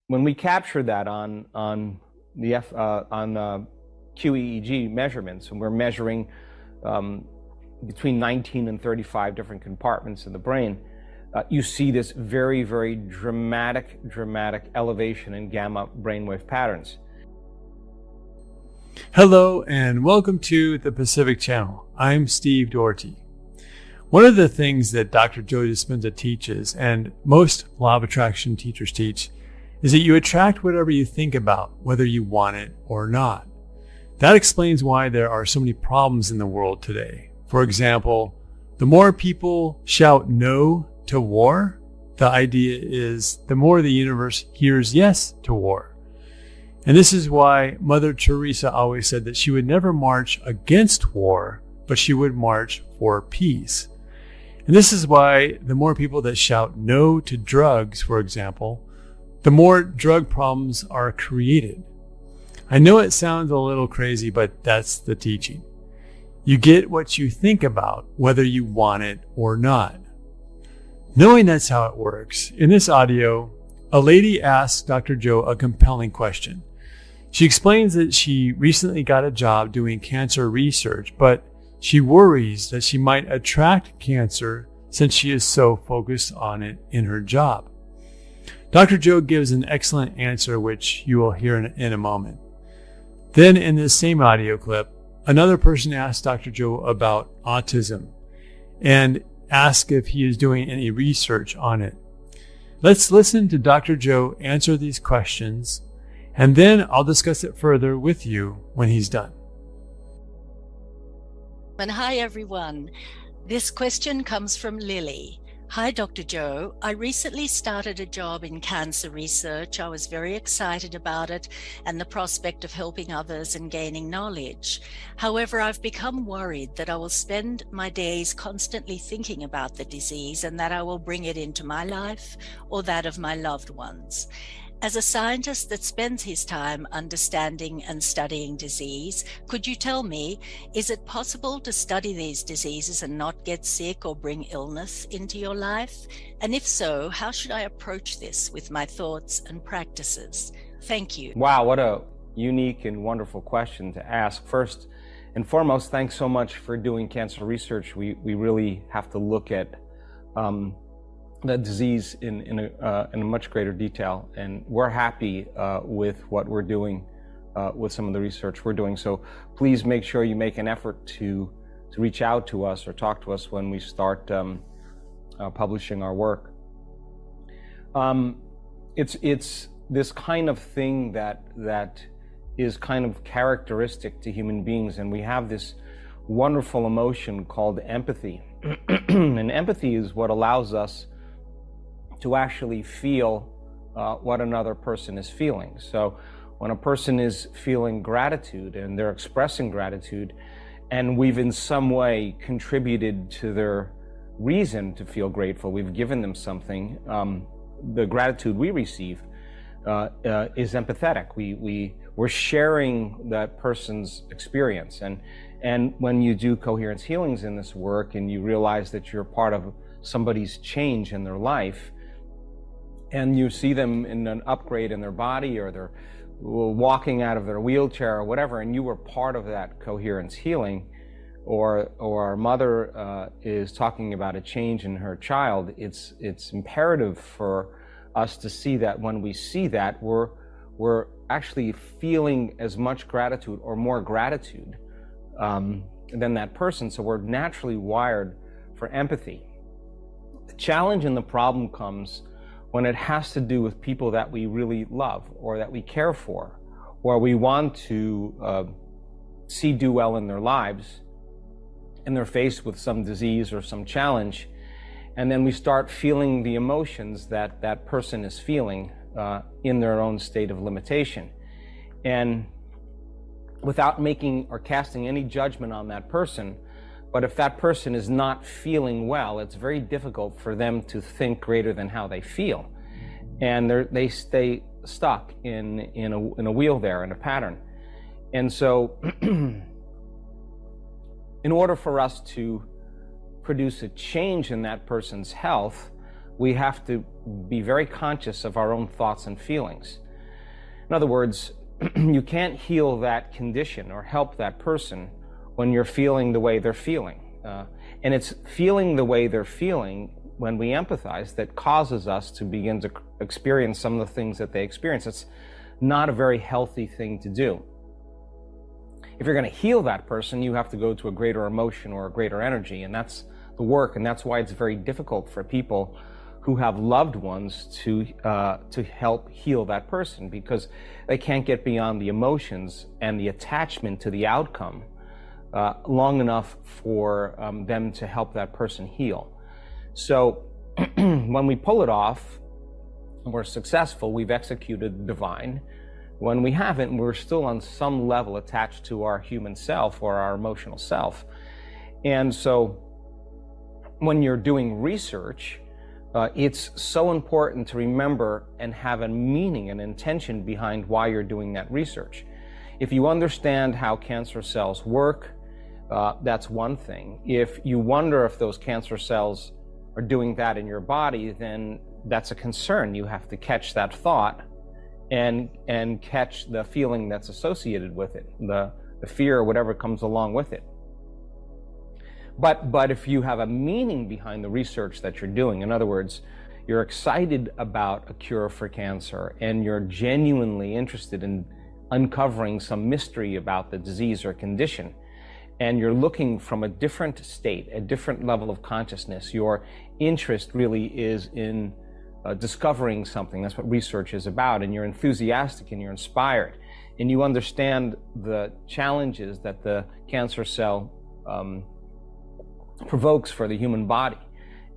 when we capture that on QEEG measurements, and we're measuring between 19 and 35 different compartments in the brain, you see this very, very dramatic elevation in gamma brainwave patterns. Hello and welcome to the Pacific Channel. I'm Steve Doherty. One of the things that Dr. Joe Dispenza teaches, and most law of attraction teachers teach, is that you attract whatever you think about, whether you want it or not. That explains why there are so many problems in the world today. For example, the more people shout no to war, the idea is the more the universe hears yes to war. And this is why Mother Teresa always said that she would never march against war, but she would march for peace. And this is why the more people that shout no to drugs, for example, the more drug problems are created. I know it sounds a little crazy, but that's the teaching. You get what you think about, whether you want it or not. Knowing that's how it works, in this audio, a lady asks Dr. Joe a compelling question. She explains that she recently got a job doing cancer research, but she worries that she might attract cancer since she is so focused on it in her job. Dr. Joe gives an excellent answer, which you will hear in a moment. Then in this same audio clip, another person asks Dr. Joe about autism and asks if he is doing any research on it. Let's listen to Dr. Joe answer these questions, and then I'll discuss it further with you when he's done. And hi, everyone. This question comes from Lily. Hi, Dr. Joe. I recently started a job in cancer research. I was very excited about it and the prospect of helping others and gaining knowledge. However, I've become worried that I will spend my days constantly thinking about the disease and that I will bring it into my life or that of my loved ones. As a scientist that spends his time understanding and studying disease, could you tell me, is it possible to study these diseases and not get sick or bring illness into your life? And if so, how should I approach this with my thoughts and practices? Thank you. Wow, what a unique and wonderful question to ask. First and foremost, thanks so much for doing cancer research. We really have to look at the disease in a much greater detail, and we're happy with what we're doing with some of the research we're doing. So please make sure you make an effort to reach out to us or talk to us when we start publishing our work. It's this kind of thing that is kind of characteristic to human beings, and we have this wonderful emotion called empathy. And empathy is what allows us to actually feel what another person is feeling. So when a person is feeling gratitude and they're expressing gratitude, and we've in some way contributed to their reason to feel grateful, we've given them something, the gratitude we receive is empathetic. We're sharing that person's experience. And when you do coherence healings in this work and you realize that you're part of somebody's change in their life, and you see them in an upgrade in their body, or they're walking out of their wheelchair or whatever, and you were part of that coherence healing, or our mother is talking about a change in her child, it's imperative for us to see that when we see that, we're actually feeling as much gratitude or more gratitude than that person. So we're naturally wired for empathy. The challenge and the problem comes when it has to do with people that we really love or that we care for, or we want to see do well in their lives, and they're faced with some disease or some challenge, and then we start feeling the emotions that that person is feeling in their own state of limitation. And without making or casting any judgment on that person, but if that person is not feeling well, it's very difficult for them to think greater than how they feel. And they stay stuck in a wheel there, in a pattern. And so in order for us to produce a change in that person's health, we have to be very conscious of our own thoughts and feelings. In other words, you can't heal that condition or help that person when you're feeling the way they're feeling. And it's feeling the way they're feeling when we empathize that causes us to begin to experience some of the things that they experience. It's not a very healthy thing to do. If you're going to heal that person, you have to go to a greater emotion or a greater energy, and that's the work. And that's why it's very difficult for people who have loved ones to help heal that person, because they can't get beyond the emotions and the attachment to the outcome long enough for them to help that person heal. So when we pull it off, we're successful, we've executed the divine. When we haven't, we're still on some level attached to our human self or our emotional self. And so when you're doing research, it's so important to remember and have a meaning and intention behind why you're doing that research. If you understand how cancer cells work, that's one thing. If you wonder if those cancer cells are doing that in your body, then that's a concern. You have to catch that thought and catch the feeling that's associated with it, the fear or whatever comes along with it. But if you have a meaning behind the research that you're doing, in other words, you're excited about a cure for cancer and you're genuinely interested in uncovering some mystery about the disease or condition, and you're looking from a different state, a different level of consciousness, your interest really is in discovering something. That's what research is about, and you're enthusiastic and you're inspired, and you understand the challenges that the cancer cell provokes for the human body.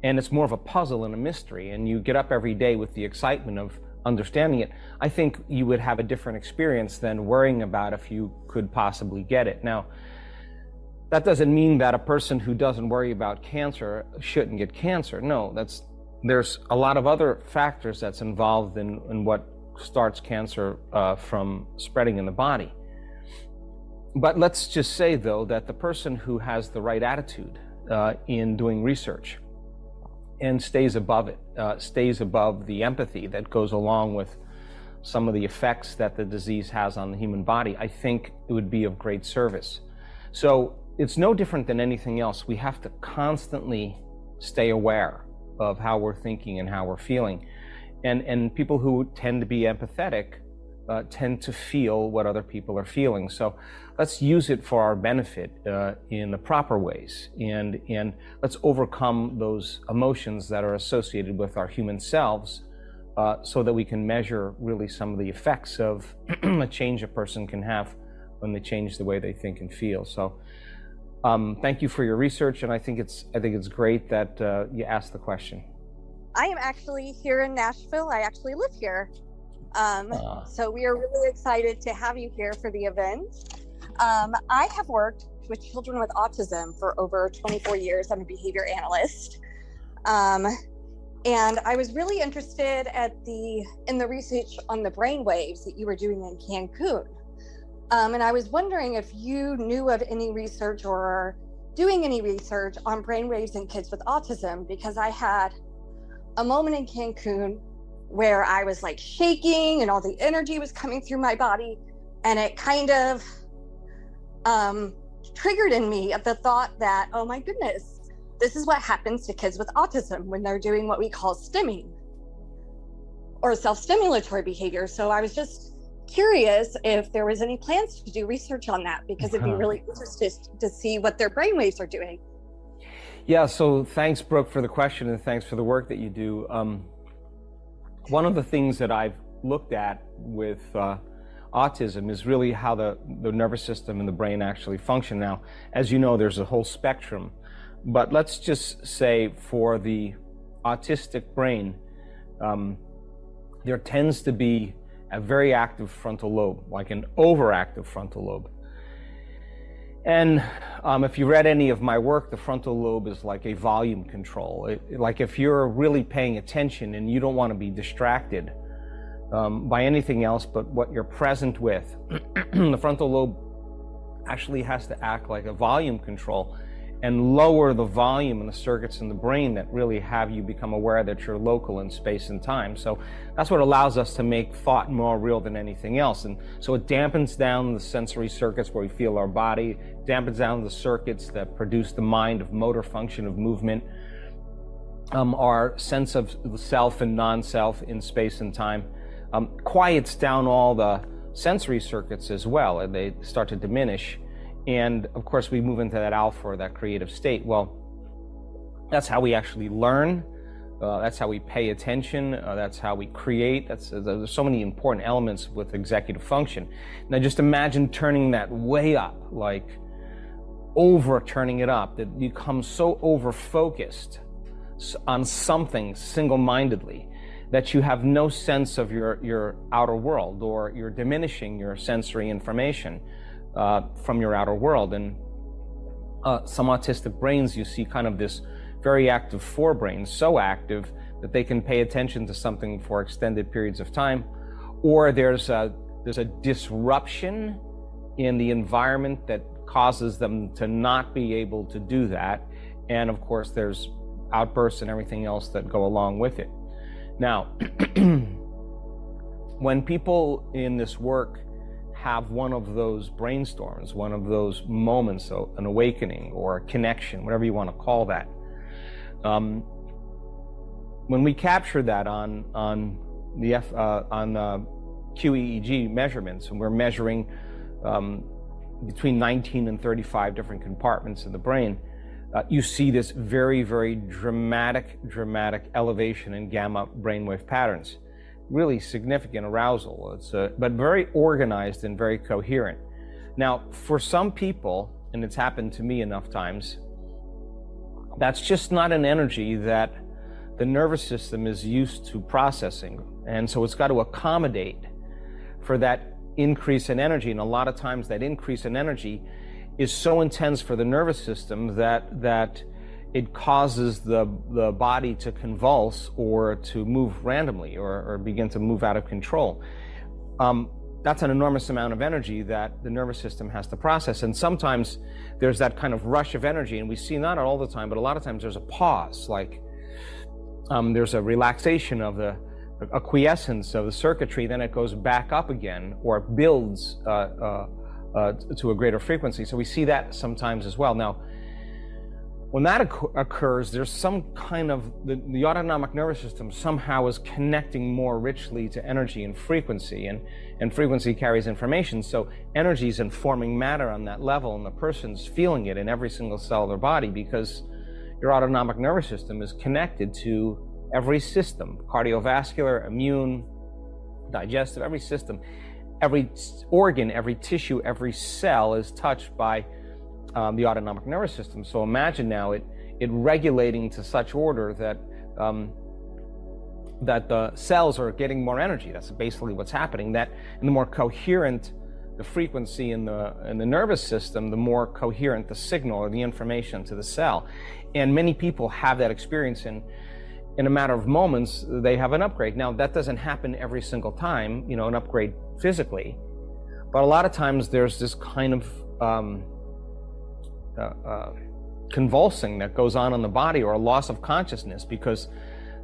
And it's more of a puzzle and a mystery, and you get up every day with the excitement of understanding it. I think you would have a different experience than worrying about if you could possibly get it. Now, that doesn't mean that a person who doesn't worry about cancer shouldn't get cancer. No, there's a lot of other factors that's involved in what starts cancer from spreading in the body. But let's just say, though, that the person who has the right attitude in doing research and stays above it, stays above the empathy that goes along with some of the effects that the disease has on the human body, I think it would be of great service. So it's no different than anything else. We have to constantly stay aware of how we're thinking and how we're feeling. And people who tend to be empathetic tend to feel what other people are feeling. So let's use it for our benefit in the proper ways. And let's overcome those emotions that are associated with our human selves so that we can measure really some of the effects of a change a person can have when they change the way they think and feel. So thank you for your research, and I think it's great that you asked the question. I am actually here in Nashville. I actually live here. So we are really excited to have you here for the event. I have worked with children with autism for over 24 years. I'm a behavior analyst. And I was really interested in the research on the brain waves that you were doing in Cancun. And I was wondering if you knew of any research or doing any research on brainwaves in kids with autism, because I had a moment in Cancun where I was like shaking and all the energy was coming through my body, and it kind of triggered in me at the thought that, oh my goodness, this is what happens to kids with autism when they're doing what we call stimming or self-stimulatory behavior. So I was just curious if there was any plans to do research on that, because it'd be really interesting to see what their brainwaves are doing. Yeah, so thanks, Brooke, for the question, and thanks for the work that you do. One of the things that I've looked at with autism is really how the nervous system and the brain actually function. Now, as you know, there's a whole spectrum, but let's just say for the autistic brain, there tends to be a very active frontal lobe, like an overactive frontal lobe. And if you read any of my work, the frontal lobe is like a volume control. Like if you're really paying attention and you don't want to be distracted by anything else but what you're present with, the frontal lobe actually has to act like a volume control, and lower the volume in the circuits in the brain that really have you become aware that you're local in space and time. So that's what allows us to make thought more real than anything else. And so it dampens down the sensory circuits where we feel our body, dampens down the circuits that produce the mind of motor function, of movement, our sense of self and non-self in space and time, quiets down all the sensory circuits as well, and they start to diminish. And of course, we move into that alpha, or that creative state. Well, that's how we actually learn. That's how we pay attention. That's how we create. There's so many important elements with executive function. Now, just imagine turning that way up, like turning it up, that you become so over-focused on something single-mindedly that you have no sense of your outer world, or you're diminishing your sensory information from your outer world. And some autistic brains, you see kind of this very active forebrain, so active that they can pay attention to something for extended periods of time, or there's a disruption in the environment that causes them to not be able to do that. And of course, there's outbursts and everything else that go along with it. Now, when people in this work have one of those brainstorms, one of those moments, so an awakening or a connection, whatever you want to call that, when we capture that on QEEG measurements, and we're measuring between 19 and 35 different compartments in the brain, you see this very, very dramatic elevation in gamma brainwave patterns. Really significant arousal. But very organized and very coherent. Now, for some people, and it's happened to me enough times, that's just not an energy that the nervous system is used to processing. And so it's got to accommodate for that increase in energy. And a lot of times that increase in energy is so intense for the nervous system that it causes the body to convulse or to move randomly or begin to move out of control. That's an enormous amount of energy that the nervous system has to process. And sometimes there's that kind of rush of energy, and we see not all the time, but a lot of times there's a pause, like there's a relaxation of the quiescence of the circuitry, then it goes back up again, or it builds to a greater frequency. So we see that sometimes as well. Now, when that occurs, there's some kind of, the autonomic nervous system somehow is connecting more richly to energy and frequency, and frequency carries information. So energy is informing matter on that level, and the person's feeling it in every single cell of their body, because your autonomic nervous system is connected to every system, cardiovascular, immune, digestive, every system, every organ, every tissue, every cell is touched by the autonomic nervous system. So imagine now it regulating to such order that that the cells are getting more energy. That's basically what's happening. That, and the more coherent the frequency in the nervous system, the more coherent the signal or the information to the cell. And many people have that experience, and in a matter of moments they have an upgrade. Now, that doesn't happen every single time, an upgrade physically, but a lot of times there's this kind of convulsing that goes on in the body, or a loss of consciousness, because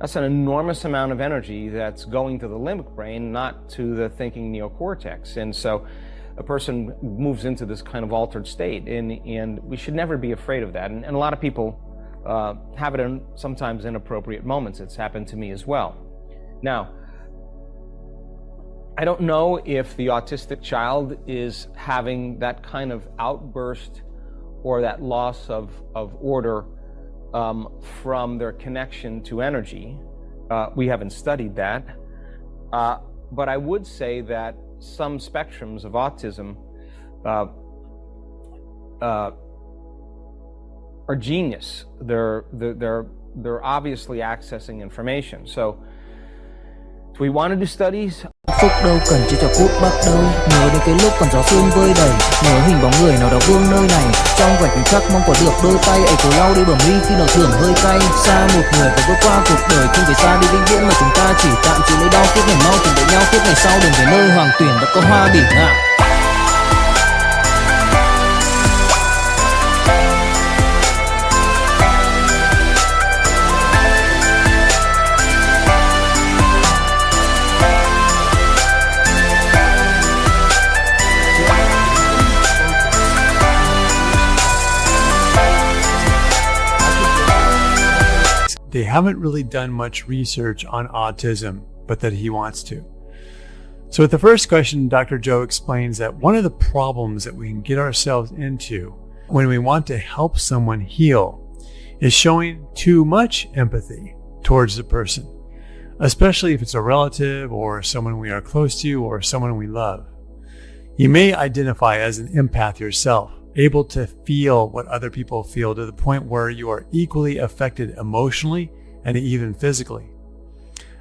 that's an enormous amount of energy that's going to the limbic brain, not to the thinking neocortex. And so a person moves into this kind of altered state, and we should never be afraid of that. And a lot of people have it in sometimes inappropriate moments. It's happened to me as well. Now, I don't know if the autistic child is having that kind of outburst or that loss of order from their connection to energy. We haven't studied that. But I would say that some spectrums of autism are genius. They're obviously accessing information. So do we want to do studies? Phúc đâu cần chỉ cho cút bắt đâu. Nhớ đến cái lúc còn gió sương vơi đầy, nhớ hình bóng người nào đó vương nơi này. Trong vài khoảnh khắc mong có được đôi tay ấy cổ lau đi bờ mi khi nào thường hơi cay. Xa một người và bước qua cuộc đời, không phải xa đi vĩnh viễn mà chúng ta chỉ tạm chịu lấy đau. Kiếp này mau cùng đợi nhau, kiếp ngày sau đừng về nơi hoàng tuyển đã có hoa bỉ ngạn. they haven't really done much research on autism, but that he wants to. So with the first question, Dr. Joe explains that one of the problems that we can get ourselves into when we want to help someone heal is showing too much empathy towards the person, especially if it's a relative or someone we are close to or someone we love. You may identify as an empath yourself, able to feel what other people feel to the point where you are equally affected emotionally and even physically.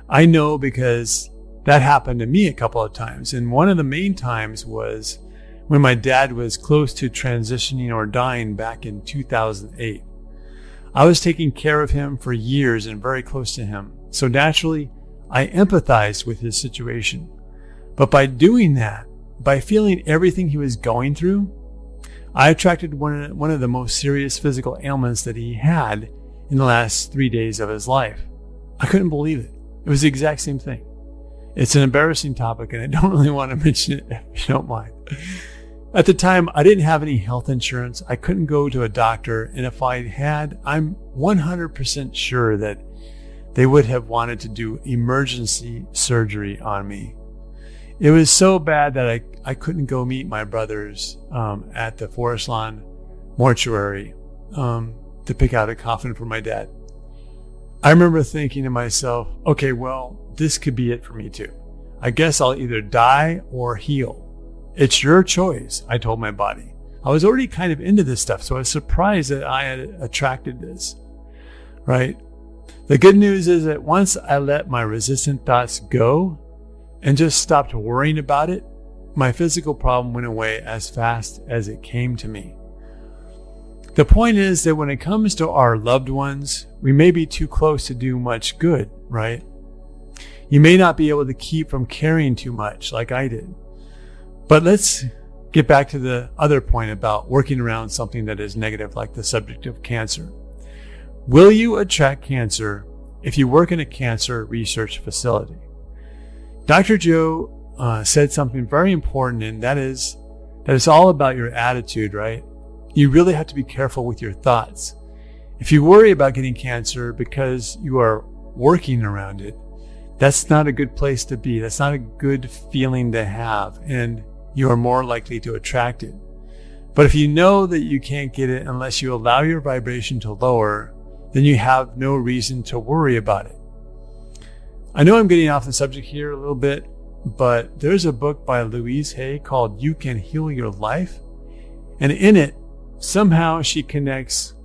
I know because that happened to me a couple of times, and one of the main times was when my dad was close to transitioning or dying back in 2008. I was taking care of him for years and very close to him, so naturally I empathized with his situation. But by doing that, by feeling everything he was going through, I attracted one of the most serious physical ailments that he had in the last 3 days of his life. I couldn't believe it. It was the exact same thing. It's an embarrassing topic, and I don't really want to mention it if you don't mind. At the time, I didn't have any health insurance. I couldn't go to a doctor, and if I had, I'm 100% sure that they would have wanted to do emergency surgery on me. It was so bad that I couldn't go meet my brothers at the Forest Lawn mortuary to pick out a coffin for my dad. I remember thinking to myself, okay, well, this could be it for me too. I guess I'll either die or heal. It's your choice, I told my body. I was already kind of into this stuff, so I was surprised that I had attracted this, right? The good news is that once I let my resistant thoughts go and just stopped worrying about it, my physical problem went away as fast as it came to me. The point is that when it comes to our loved ones, we may be too close to do much good, right? You may not be able to keep from caring too much like I did. But let's get back to the other point about working around something that is negative, like the subject of cancer. Will you attract cancer if you work in a cancer research facility? Dr. Joe said something very important, and that is that it's all about your attitude, right? You really have to be careful with your thoughts. If you worry about getting cancer because you are working around it, that's not a good place to be. That's not a good feeling to have, and you are more likely to attract it. But if you know that you can't get it unless you allow your vibration to lower, then you have no reason to worry about it. I know I'm getting off the subject here a little bit, but there's a book by Louise Hay called You Can Heal Your Life. And in it, somehow she connects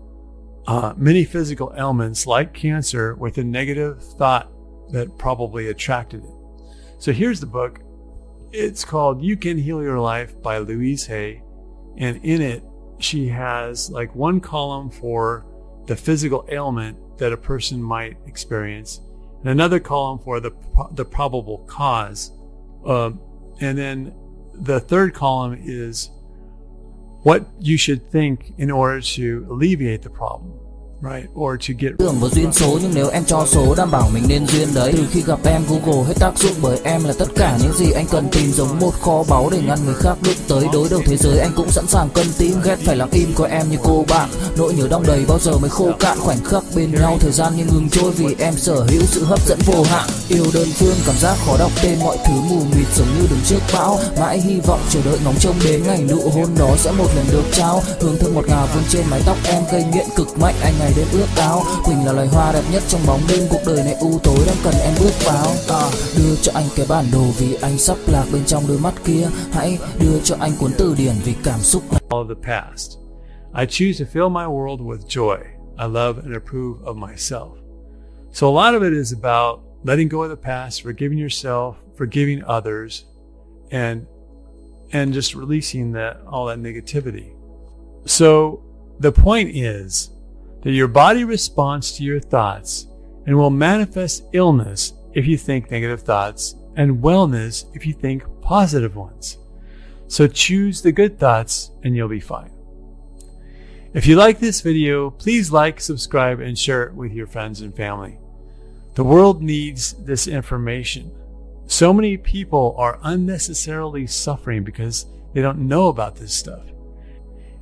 many physical ailments like cancer with a negative thought that probably attracted it. So here's the book. It's called You Can Heal Your Life by Louise Hay. And in it, she has like one column for the physical ailment that a person might experience, and another column for the probable cause. And then the third column is what you should think in order to alleviate the problem, right? Or to get Tưởng có duyên số nhưng nếu em cho số đảm bảo mình nên duyên đấy. Từ khi gặp em Google hết tác dụng bởi em là tất cả những gì anh cần tìm, giống một kho báu để ngăn người khác bước tới. Đối đầu thế giới anh cũng sẵn sàng cân tím, ghét phải lặng im coi em như cô bạn. Nỗi nhớ đong đầy bao giờ mới khô cạn, khoảnh khắc bên nhau thời gian như ngừng trôi vì em sở hữu sự hấp dẫn vô hạn. Yêu đơn phương cảm giác khó đọc tên, mọi thứ mù mịt giống như đứng trước bão. Mãi hy vọng chờ đợi ngóng trông đến ngày nụ hôn đó sẽ một lần được trao. Hương thơm ngọt ngào vương trên mái tóc em, gây nghiện cực mạnh anh ngày đêm ước ao. Quỳnh là loài hoa đẹp nhất trong bóng đêm, cuộc đời này u tối đang cần em bước vào. Đưa cho anh cái bản đồ vì anh sắp lạc bên trong đôi mắt kia. Hãy đưa cho anh cuốn từ điển vì cảm xúc. all of the past. I choose to fill my world with joy. I love and approve of myself. So a lot of it is about letting go of the past, forgiving yourself, forgiving others, and just releasing all that negativity. So the point is that your body responds to your thoughts and will manifest illness if you think negative thoughts, and wellness if you think positive ones. So choose the good thoughts and you'll be fine. If you like this video, please like, subscribe, and share it with your friends and family. The world needs this information. So many people are unnecessarily suffering because they don't know about this stuff.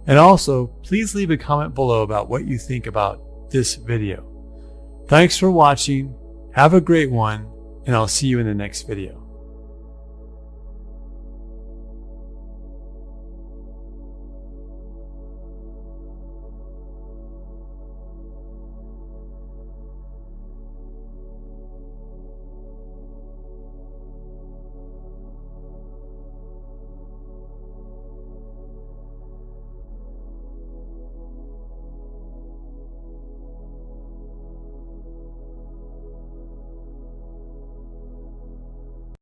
And also, please leave a comment below about what you think about this video. Thanks for watching. Have a great one, and I'll see you in the next video.